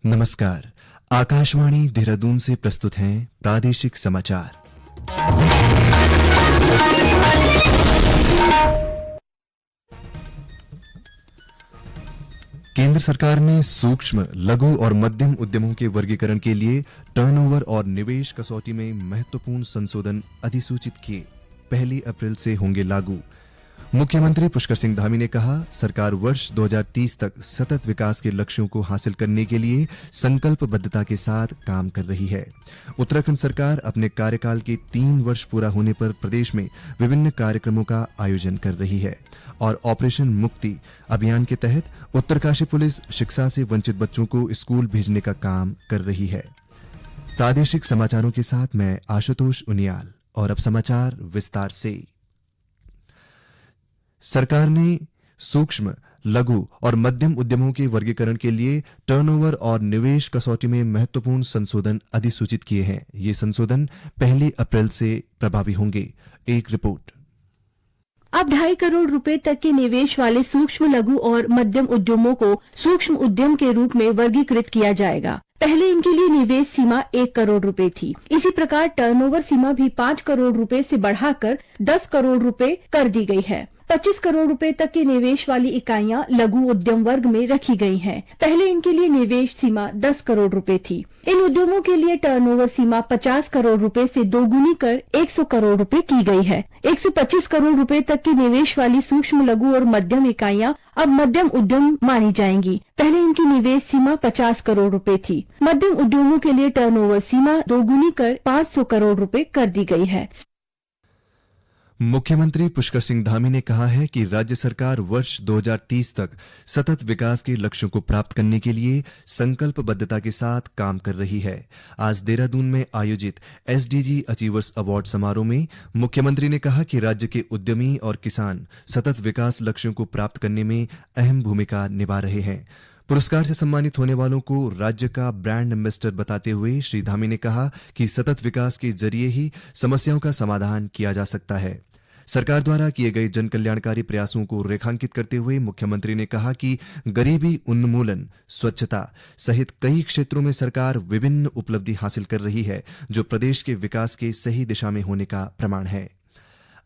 नमस्कार। आकाशवाणी देहरादून से प्रस्तुत हैं प्रादेशिक समाचार। केंद्र सरकार ने सूक्ष्म, लघु और मध्यम उद्यमों के वर्गीकरण के लिए टर्नओवर और निवेश कसौटी में महत्वपूर्ण संशोधन अधिसूचित किए। 1 अप्रैल से होंगे लागू। मुख्यमंत्री पुष्कर सिंह धामी ने कहा, सरकार वर्ष 2030 तक सतत विकास के लक्ष्यों को हासिल करने के लिए संकल्पबद्धता के साथ काम कर रही है। उत्तराखंड सरकार अपने कार्यकाल के 3 वर्ष पूरा होने पर प्रदेश में विभिन्न कार्यक्रमों का आयोजन कर रही है और ऑपरेशन मुक्ति अभियान के तहत उत्तरकाशी पुलिस शिक्षा से वंचित बच्चों को स्कूल भेजने का काम कर रही है। प्रादेशिक समाचारों के साथ मैं आशुतोष उनियाल। और अब समाचार विस्तार से। सरकार ने सूक्ष्म, लघु और मध्यम उद्यमों के वर्गीकरण के लिए टर्नओवर और निवेश कसौटी में महत्वपूर्ण संशोधन अधिसूचित किए हैं। ये संशोधन 1 अप्रैल से प्रभावी होंगे। एक रिपोर्ट। अब 2.5 करोड़ रुपए तक के निवेश वाले सूक्ष्म, लघु और मध्यम उद्यमों को सूक्ष्म उद्यम के रूप में वर्गीकृत किया जाएगा। पहले इनके लिए निवेश सीमा 1 करोड़ रुपए थी। इसी प्रकार टर्नओवर सीमा भी 5 करोड़ रुपए से बढ़ाकर 10 करोड़ रुपए कर दी गई है। 25 करोड़ रुपए तक के निवेश वाली इकाइयां लघु उद्यम वर्ग में रखी गई हैं। पहले इनके लिए निवेश सीमा 10 करोड़ रुपए थी। इन उद्यमों के लिए टर्नओवर सीमा 50 करोड़ रुपए से दोगुनी कर 100 करोड़ रुपए की गई है। 125 करोड़ रुपए तक की निवेश वाली सूक्ष्म, लघु और मध्यम इकाइयां अब मध्यम उद्यम मानी जाएंगी। पहले इनकी निवेश सीमा 50 करोड़ रुपए थी। मध्यम उद्यमों के लिए टर्नओवर सीमा दोगुनी कर 500 करोड़ रुपए कर दी गई है। मुख्यमंत्री पुष्कर सिंह धामी ने कहा है कि राज्य सरकार वर्ष 2030 तक सतत विकास के लक्ष्यों को प्राप्त करने के लिए संकल्पबद्धता के साथ काम कर रही है। आज देहरादून में आयोजित एसडीजी अचीवर्स अवार्ड समारोह में मुख्यमंत्री ने कहा कि राज्य के उद्यमी और किसान सतत विकास लक्ष्यों को प्राप्त करने में अहम भूमिका निभा रहे हैं। पुरस्कार से सम्मानित होने वालों को राज्य का ब्रांड एम्बेसडर बताते हुए श्री धामी ने कहा कि सतत विकास के जरिए ही समस्याओं का समाधान किया जा सकता है। सरकार द्वारा किए गए जन कल्याणकारी प्रयासों को रेखांकित करते हुए मुख्यमंत्री ने कहा कि गरीबी उन्मूलन, स्वच्छता सहित कई क्षेत्रों में सरकार विभिन्न उपलब्धि हासिल कर रही है, जो प्रदेश के विकास के सही दिशा में होने का प्रमाण है।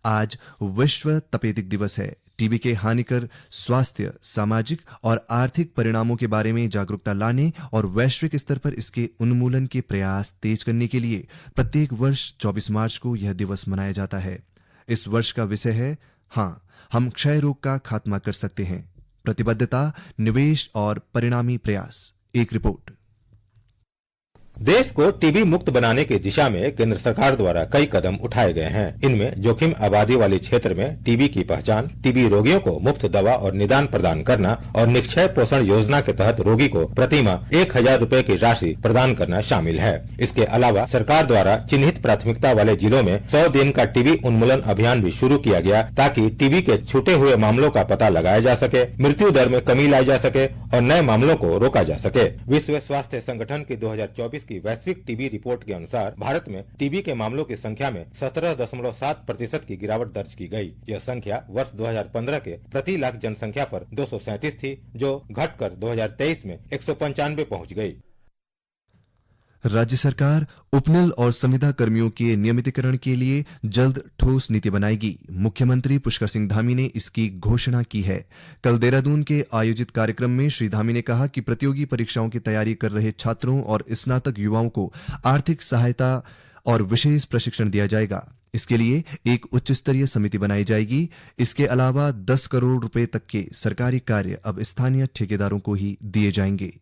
आज विश्व तपेदिक दिवस है। टीबी के हानिकर स्वास्थ्य, सामाजिक और आर्थिक परिणामों के बारे में जागरूकता लाने और वैश्विक स्तर पर इसके उन्मूलन के प्रयास तेज करने के लिए प्रत्येक वर्ष 24 मार्च को यह दिवस मनाया जाता है। इस वर्ष का विषय है, हाँ, हम क्षय रोग का खात्मा कर सकते हैं। प्रतिबद्धता, निवेश और परिणामी प्रयास। एक रिपोर्ट। देश को टीबी मुक्त बनाने की दिशा में केंद्र सरकार द्वारा कई कदम उठाए गए हैं। इनमें जोखिम आबादी वाले क्षेत्र में टीबी की पहचान, टीबी रोगियों को मुफ्त दवा और निदान प्रदान करना और निक्षय पोषण योजना के तहत रोगी को प्रति माह 1000 रुपए की राशि प्रदान करना शामिल है। इसके अलावा सरकार द्वारा चिन्हित प्राथमिकता वाले जिलों में 100 दिन का टीबी उन्मूलन अभियान भी शुरू किया गया, ताकि टीबी के छूटे हुए मामलों का पता लगाया जा सके, मृत्यु दर में कमी लाई जा सके और नए मामलों को रोका जा सके। विश्व स्वास्थ्य संगठन की 2024 की वैश्विक टीबी रिपोर्ट के अनुसार भारत में टीबी के मामलों की संख्या में 17.7% की गिरावट दर्ज की गई। यह संख्या वर्ष 2015 के प्रति लाख जनसंख्या पर 237 थी, जो घटकर 2023 में 195 पहुंच गई। राज्य सरकार उपनल और संविदा कर्मियों के नियमितीकरण के लिए जल्द ठोस नीति बनाएगी। मुख्यमंत्री पुष्कर सिंह धामी ने इसकी घोषणा की है। कल देहरादून के आयोजित कार्यक्रम में श्री धामी ने कहा कि प्रतियोगी परीक्षाओं की तैयारी कर रहे छात्रों और स्नातक युवाओं को आर्थिक सहायता और विशेष प्रशिक्षण दिया जाएगा। इसके लिए एक उच्च स्तरीय समिति बनाई जाएगी। इसके अलावा 10 करोड़ रुपए तक के सरकारी कार्य अब स्थानीय ठेकेदारों को ही दिए जाएंगे।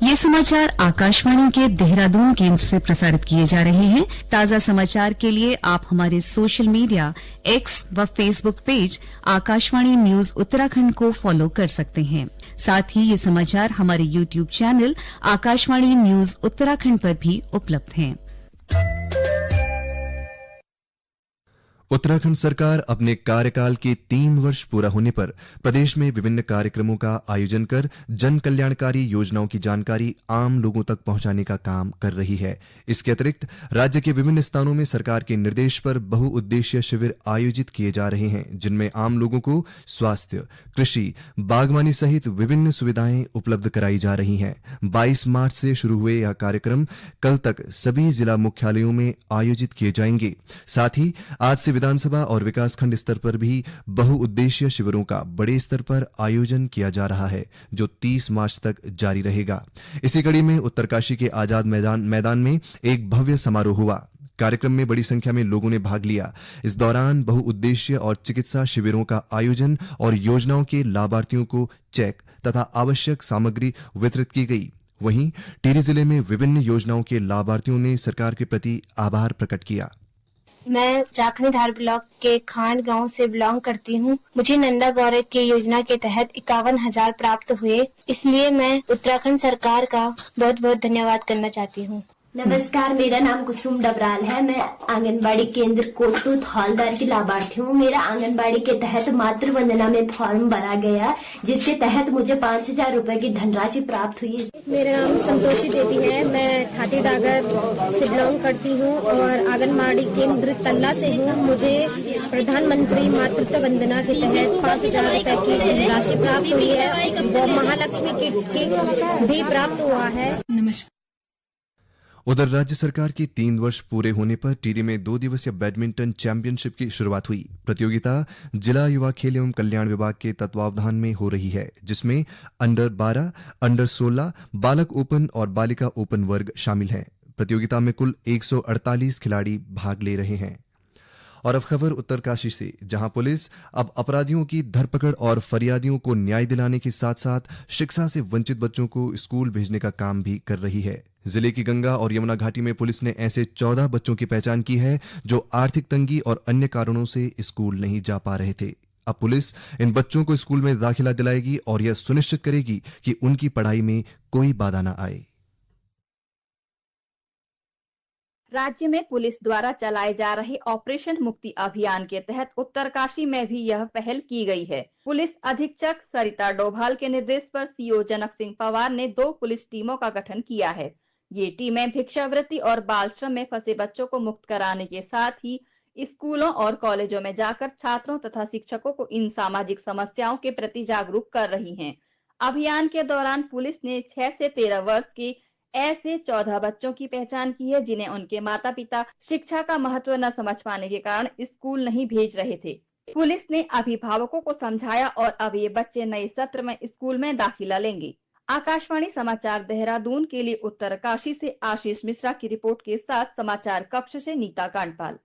ये समाचार आकाशवाणी के देहरादून केंद्र से प्रसारित किए जा रहे हैं। ताजा समाचार के लिए आप हमारे सोशल मीडिया एक्स व Facebook page Akashvani news Uttarakhand को फॉलो कर सकते हैं। साथ ही ये समाचार हमारे YouTube channel Akashvani news Uttarakhand पर भी उपलब्ध हैं। उत्तराखंड सरकार अपने कार्यकाल के 3 वर्ष पूरा होने पर प्रदेश में विभिन्न कार्यक्रमों का आयोजन कर जन कल्याणकारी योजनाओं की जानकारी आम लोगों तक पहुंचाने का काम कर रही है। इसके अतिरिक्त राज्य के विभिन्न स्थानों में सरकार के निर्देश पर बहुउद्देशीय शिविर आयोजित किए जा रहे हैं, जिनमें आम लोगों को स्वास्थ्य, कृषि, बागवानी सहित विभिन्न सुविधाएं उपलब्ध कराई जा रही हैं। 22 मार्च से शुरू हुए यह कार्यक्रम कल तक सभी जिला मुख्यालयों में आयोजित किए जाएंगे। साथ ही आज से विधानसभा और विकासखंड स्तर पर भी बहुउद्देशीय शिविरों का बड़े स्तर पर आयोजन किया जा रहा है, जो 30 मार्च तक जारी रहेगा। इसी कड़ी में उत्तरकाशी के आजाद मैदान में एक भव्य समारोह हुआ। कार्यक्रम में बड़ी संख्या में लोगों ने भाग लिया। इस दौरान बहुउद्देशीय और चिकित्सा शिविरों का आयोजन और योजनाओं के लाभार्थियों को चेक तथा आवश्यक सामग्री वितरित की गई। वहीं टिहरी जिले में विभिन्न योजनाओं के लाभार्थियों ने सरकार के प्रति आभार प्रकट किया। मैं चाखनीधार ब्लॉक के खांड गांव से बिलोंग करती हूँ। मुझे नंदा गौरव की योजना के तहत 51,000 प्राप्त हुए, इसलिए मैं उत्तराखंड सरकार का बहुत बहुत धन्यवाद करना चाहती हूँ। नमस्कार, मेरा नाम कुसुम डबराल है। मैं आंगनबाड़ी केंद्र कोटूत हॉलदार की लाभार्थी हूँ। मेरा आंगनबाड़ी के तहत मातृ वंदना में फॉर्म भरा गया, जिसके तहत मुझे 5,000 रुपए की धनराशि प्राप्त हुई। मेरा नाम संतोषी देवी है। मैं थाती डागर से बिलोंग करती हूँ और आंगनबाड़ी केंद्र तल्ला से हूँ। मुझे प्रधानमंत्री मातृत्व वंदना के तहत 5,000 रुपए की धनराशि प्राप्त हुई है। वो महालक्ष्मी किट भी प्राप्त हुआ है। नमस्कार। उधर राज्य सरकार की 3 वर्ष पूरे होने पर टिहरी में 2 दिवसीय बैडमिंटन चैंपियनशिप की शुरुआत हुई। प्रतियोगिता जिला युवा खेल एवं कल्याण विभाग के तत्वावधान में हो रही है, जिसमें अंडर 12, अंडर 16, बालक ओपन और बालिका ओपन वर्ग शामिल हैं। प्रतियोगिता में कुल 148 खिलाड़ी भाग ले रहे हैं। और अब खबर उत्तरकाशी से, जहां पुलिस अब अपराधियों की धरपकड़ और फरियादियों को न्याय दिलाने के साथ साथ शिक्षा से वंचित बच्चों को स्कूल भेजने का काम भी कर रही है। जिले की गंगा और यमुना घाटी में पुलिस ने ऐसे 14 बच्चों की पहचान की है जो आर्थिक तंगी और अन्य कारणों से स्कूल नहीं जा पा रहे थे। अब पुलिस इन बच्चों को स्कूल में दाखिला दिलाएगी और यह सुनिश्चित करेगी कि उनकी पढ़ाई में कोई बाधा न आए। राज्य में पुलिस द्वारा चलाए जा रहे ऑपरेशन मुक्ति अभियान के तहत उत्तरकाशी में भी यह पहल की गई है। पुलिस अधीक्षक सरिता डोभाल के निर्देश पर सीओ जनक सिंह पवार ने 2 पुलिस टीमों का गठन किया है। ये टीमें भिक्षावृत्ति और बाल श्रम में फंसे बच्चों को मुक्त कराने के साथ ही स्कूलों और कॉलेजों में जाकर छात्रों तथा शिक्षकों को इन सामाजिक समस्याओं के प्रति जागरूक कर रही हैं। अभियान के दौरान पुलिस ने 6 से 13 वर्ष के ऐसे 14 बच्चों की पहचान की है, जिन्हें उनके माता पिता शिक्षा का महत्व न समझ पाने के कारण स्कूल नहीं भेज रहे थे। पुलिस ने अभिभावकों को समझाया और अब ये बच्चे नए सत्र में स्कूल में दाखिला लेंगे। आकाशवाणी समाचार देहरादून के लिए उत्तरकाशी से आशीष मिश्रा की रिपोर्ट के साथ समाचार कक्ष से नीता कांडपाल।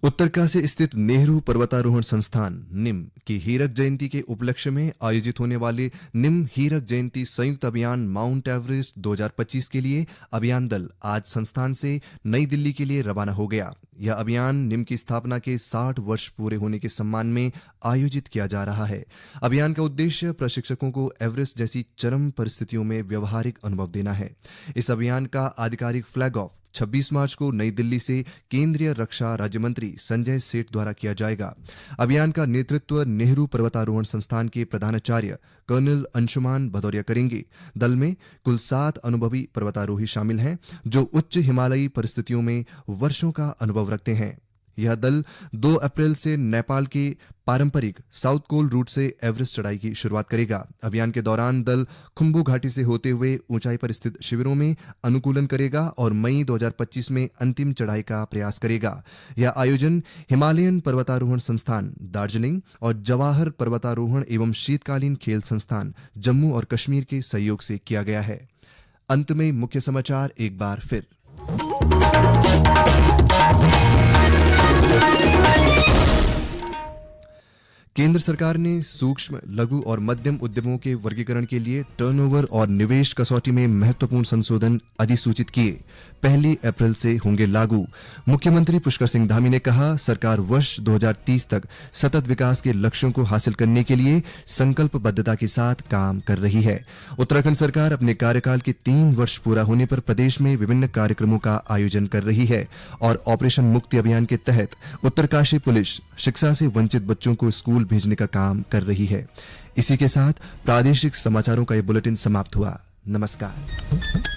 उत्तरकाशी स्थित नेहरू पर्वतारोहण संस्थान निम की हीरक जयंती के उपलक्ष्य में आयोजित होने वाले निम हीरक जयंती संयुक्त अभियान माउंट एवरेस्ट 2025 के लिए अभियान दल आज संस्थान से नई दिल्ली के लिए रवाना हो गया। यह अभियान निम की स्थापना के 60 वर्ष पूरे होने के सम्मान में आयोजित किया जा रहा है। अभियान का उद्देश्य प्रशिक्षकों को एवरेस्ट जैसी चरम परिस्थितियों में व्यवहारिक अनुभव देना है। इस अभियान का आधिकारिक फ्लैग ऑफ 26 मार्च को नई दिल्ली से केंद्रीय रक्षा राज्य मंत्री संजय सेठ द्वारा किया जाएगा। अभियान का नेतृत्व नेहरू पर्वतारोहण संस्थान के प्रधानाचार्य कर्नल अंशुमान भदौरिया करेंगे। दल में कुल 7 अनुभवी पर्वतारोही शामिल हैं, जो उच्च हिमालयी परिस्थितियों में वर्षों का अनुभव रखते हैं। यह दल 2 अप्रैल से नेपाल के पारंपरिक साउथ कोल रूट से एवरेस्ट चढ़ाई की शुरुआत करेगा। अभियान के दौरान दल खुम्बू घाटी से होते हुए ऊंचाई पर स्थित शिविरों में अनुकूलन करेगा और मई 2025 में अंतिम चढ़ाई का प्रयास करेगा। यह आयोजन हिमालयन पर्वतारोहण संस्थान दार्जिलिंग और जवाहर पर्वतारोहण एवं शीतकालीन खेल संस्थान जम्मू और कश्मीर के सहयोग से किया गया है। अंत में मुख्य समाचार एक बार फिर। केंद्र सरकार ने सूक्ष्म, लघु और मध्यम उद्यमों के वर्गीकरण के लिए टर्नओवर और निवेश कसौटी में महत्वपूर्ण संशोधन अधिसूचित किए। 1 अप्रैल से होंगे लागू। मुख्यमंत्री पुष्कर सिंह धामी ने कहा, सरकार वर्ष 2030 तक सतत विकास के लक्ष्यों को हासिल करने के लिए संकल्पबद्धता के साथ काम कर रही है। उत्तराखंड सरकार अपने कार्यकाल के 3 वर्ष पूरा होने पर प्रदेश में विभिन्न कार्यक्रमों का आयोजन कर रही है और ऑपरेशन मुक्ति अभियान के तहत उत्तरकाशी पुलिस शिक्षा से वंचित बच्चों को स्कूल भेजने का काम कर रही है। इसी के साथ प्रादेशिक समाचारों का ये बुलेटिन समाप्त हुआ। नमस्कार।